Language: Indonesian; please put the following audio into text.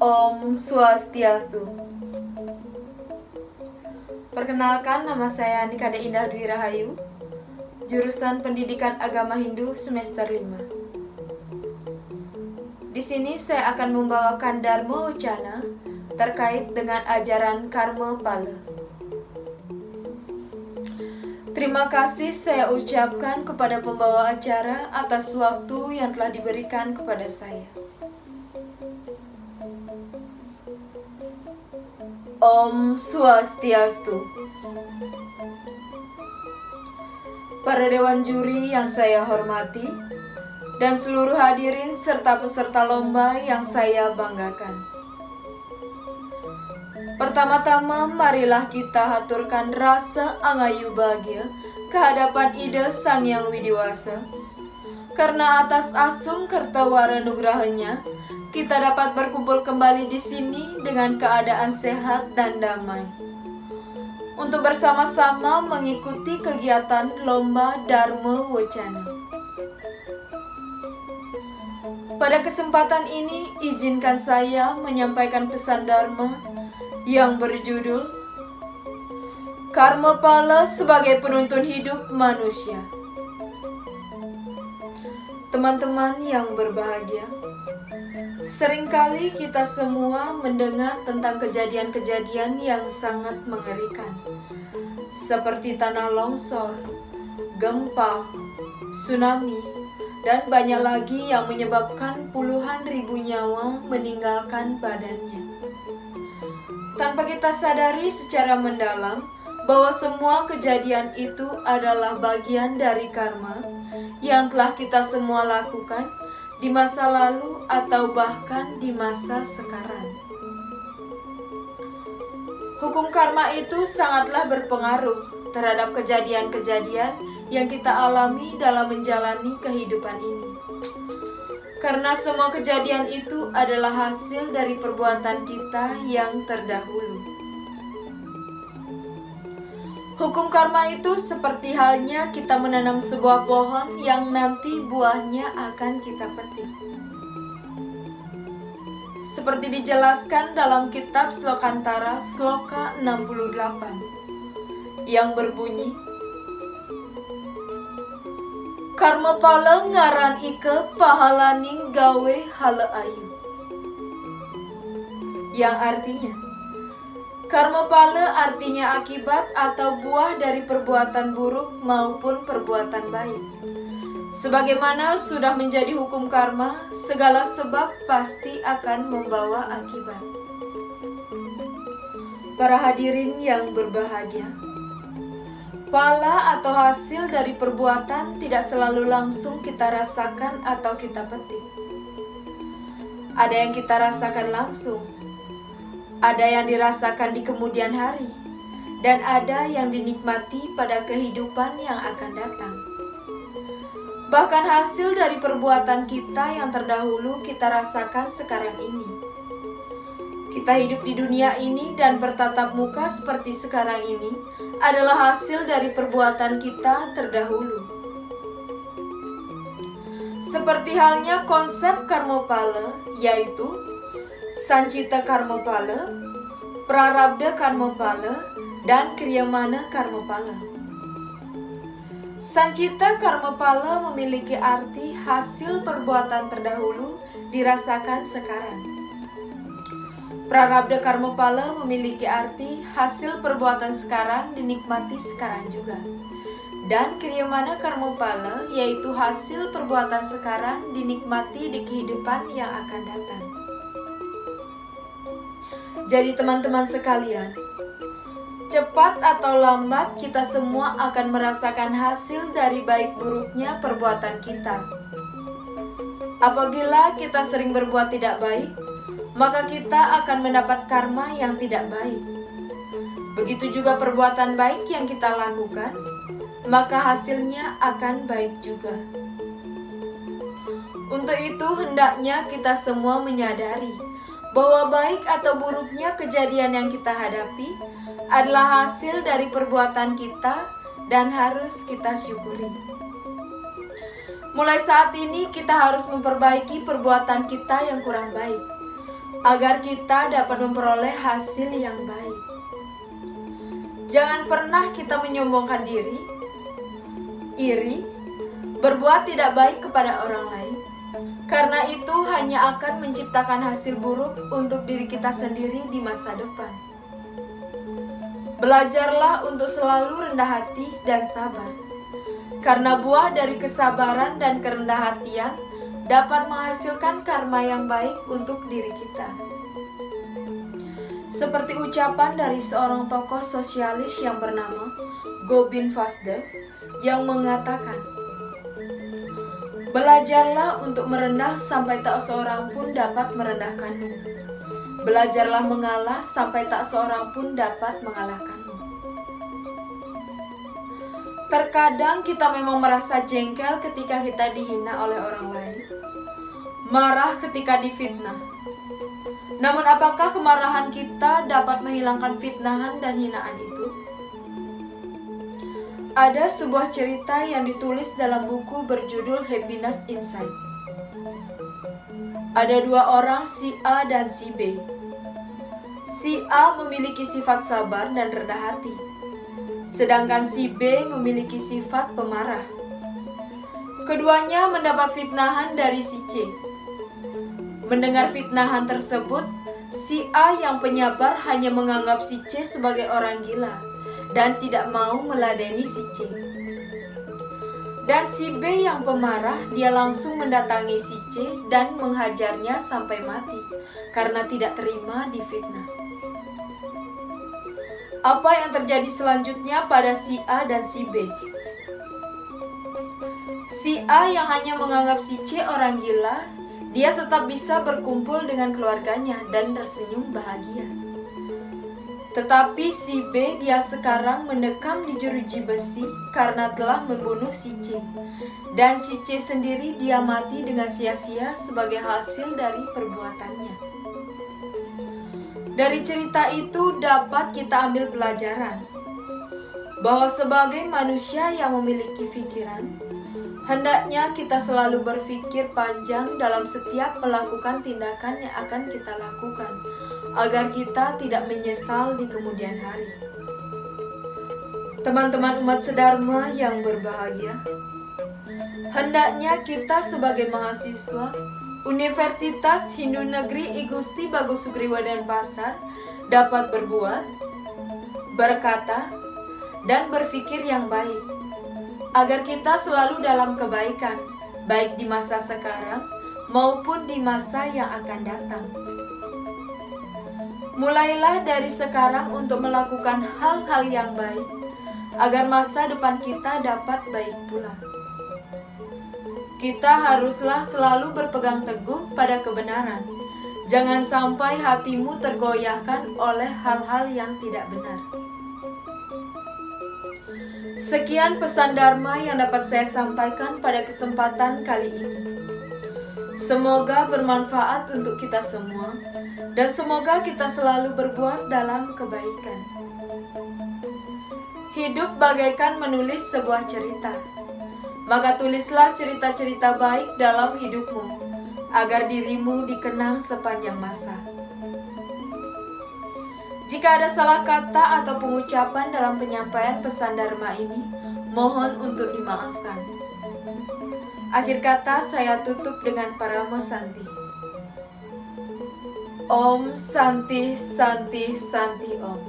Om Swastiastu. Perkenalkan, nama saya Nikade Indah Dwi Rahayu, jurusan Pendidikan Agama Hindu semester 5. Di sini saya akan membawakan Dharma Wacana terkait dengan ajaran Karma Pala. Terima kasih saya ucapkan kepada pembawa acara atas waktu yang telah diberikan kepada saya. Om Swastiastu. Para dewan juri yang saya hormati, dan seluruh hadirin serta peserta lomba yang saya banggakan. Pertama-tama, marilah kita haturkan rasa angayu bahagia kehadapan Ida Sang Yang Widiwasa. Karena atas asung kertawara nugrahanya, kita dapat berkumpul kembali di sini dengan keadaan sehat dan damai. Untuk bersama-sama mengikuti kegiatan Lomba Dharma Wacana. Pada kesempatan ini, izinkan saya menyampaikan pesan Dharma yang berjudul Karma Pala sebagai penuntun hidup manusia. Teman-teman yang berbahagia, seringkali kita semua mendengar tentang kejadian-kejadian yang sangat mengerikan, seperti tanah longsor, gempa, tsunami, dan banyak lagi yang menyebabkan puluhan ribu nyawa meninggalkan badannya. Tanpa kita sadari secara mendalam bahwa semua kejadian itu adalah bagian dari karma yang telah kita semua lakukan di masa lalu atau bahkan di masa sekarang. Hukum karma itu sangatlah berpengaruh terhadap kejadian-kejadian yang kita alami dalam menjalani kehidupan ini. Karena semua kejadian itu adalah hasil dari perbuatan kita yang terdahulu. Hukum karma itu seperti halnya kita menanam sebuah pohon yang nanti buahnya akan kita petik. Seperti dijelaskan dalam kitab Slokantara Sloka 68 yang berbunyi, Karma pala ngaran ike pahalaning gawe hala ayu. Yang artinya, karma pala artinya akibat atau buah dari perbuatan buruk maupun perbuatan baik. Sebagaimana sudah menjadi hukum karma, segala sebab pasti akan membawa akibat. Para hadirin yang berbahagia, pala atau hasil dari perbuatan tidak selalu langsung kita rasakan atau kita petik. Ada yang kita rasakan langsung, ada yang dirasakan di kemudian hari, dan ada yang dinikmati pada kehidupan yang akan datang. Bahkan hasil dari perbuatan kita yang terdahulu kita rasakan sekarang ini. Kita hidup di dunia ini dan bertatap muka seperti sekarang ini adalah hasil dari perbuatan kita terdahulu. Seperti halnya konsep karma pala, yaitu Sancita karma pala, Prarabdha karma pala, dan Kriyamana karma pala. Sancita karma pala memiliki arti hasil perbuatan terdahulu dirasakan sekarang. Prarabdha karma pala memiliki arti hasil perbuatan sekarang dinikmati sekarang juga. Dan Kriyamana karma pala yaitu hasil perbuatan sekarang dinikmati di kehidupan yang akan datang. Jadi teman-teman sekalian, cepat atau lambat kita semua akan merasakan hasil dari baik buruknya perbuatan kita. Apabila kita sering berbuat tidak baik, maka kita akan mendapat karma yang tidak baik. Begitu juga perbuatan baik yang kita lakukan, maka hasilnya akan baik juga. Untuk itu hendaknya kita semua menyadari bahwa baik atau buruknya kejadian yang kita hadapi adalah hasil dari perbuatan kita dan harus kita syukuri. Mulai saat ini kita harus memperbaiki perbuatan kita yang kurang baik. agar kita dapat memperoleh hasil yang baik. Jangan pernah kita menyombongkan diri, iri, berbuat tidak baik kepada orang lain, karena itu hanya akan menciptakan hasil buruk untuk diri kita sendiri di masa depan. Belajarlah untuk selalu rendah hati dan sabar, karena buah dari kesabaran dan kerendah hatian dapat menghasilkan karma yang baik untuk diri kita. Seperti ucapan dari seorang tokoh sosialis yang bernama Gobind Vasdev yang mengatakan, "Belajarlah untuk merendah sampai tak seorang pun dapat merendahkanmu. Belajarlah mengalah sampai tak seorang pun dapat mengalahkanmu." Terkadang kita memang merasa jengkel ketika kita dihina oleh orang lain, marah ketika difitnah. Namun apakah kemarahan kita dapat menghilangkan fitnahan dan hinaan itu? Ada sebuah cerita yang ditulis dalam buku berjudul Happiness Inside. Ada dua orang, si A dan si B. Si A memiliki sifat sabar dan rendah hati, sedangkan si B memiliki sifat pemarah. Keduanya mendapat fitnahan dari si C. Mendengar fitnahan tersebut, si A yang penyabar hanya menganggap si C sebagai orang gila dan tidak mau meladeni si C. Dan si B yang pemarah, dia langsung mendatangi si C dan menghajarnya sampai mati karena tidak terima difitnah. Apa yang terjadi selanjutnya pada si A dan si B? Si A yang hanya menganggap si C orang gila, dia tetap bisa berkumpul dengan keluarganya dan tersenyum bahagia. Tetapi si B, dia sekarang mendekam di jeruji besi karena telah membunuh si C. Dan si C sendiri dia mati dengan sia-sia sebagai hasil dari perbuatannya. Dari cerita itu dapat kita ambil pelajaran bahwa sebagai manusia yang memiliki pikiran, hendaknya kita selalu berpikir panjang dalam setiap melakukan tindakan yang akan kita lakukan, agar kita tidak menyesal di kemudian hari. Teman-teman umat sedharma yang berbahagia, hendaknya kita sebagai mahasiswa Universitas Hindu Negeri I Gusti Bagus Sugriwa Denpasar dapat berbuat, berkata, dan berpikir yang baik, agar kita selalu dalam kebaikan, baik di masa sekarang maupun di masa yang akan datang. Mulailah dari sekarang untuk melakukan hal-hal yang baik, agar masa depan kita dapat baik pula. Kita haruslah selalu berpegang teguh pada kebenaran. Jangan sampai hatimu tergoyahkan oleh hal-hal yang tidak benar. Sekian pesan Dharma yang dapat saya sampaikan pada kesempatan kali ini. Semoga bermanfaat untuk kita semua, dan semoga kita selalu berbuat dalam kebaikan. Hidup bagaikan menulis sebuah cerita. Maka tulislah cerita-cerita baik dalam hidupmu, agar dirimu dikenang sepanjang masa. Jika ada salah kata atau pengucapan dalam penyampaian pesan Dharma ini, mohon untuk dimaafkan. Akhir kata saya tutup dengan Paramo Santi. Om Santi Santi Santi Om.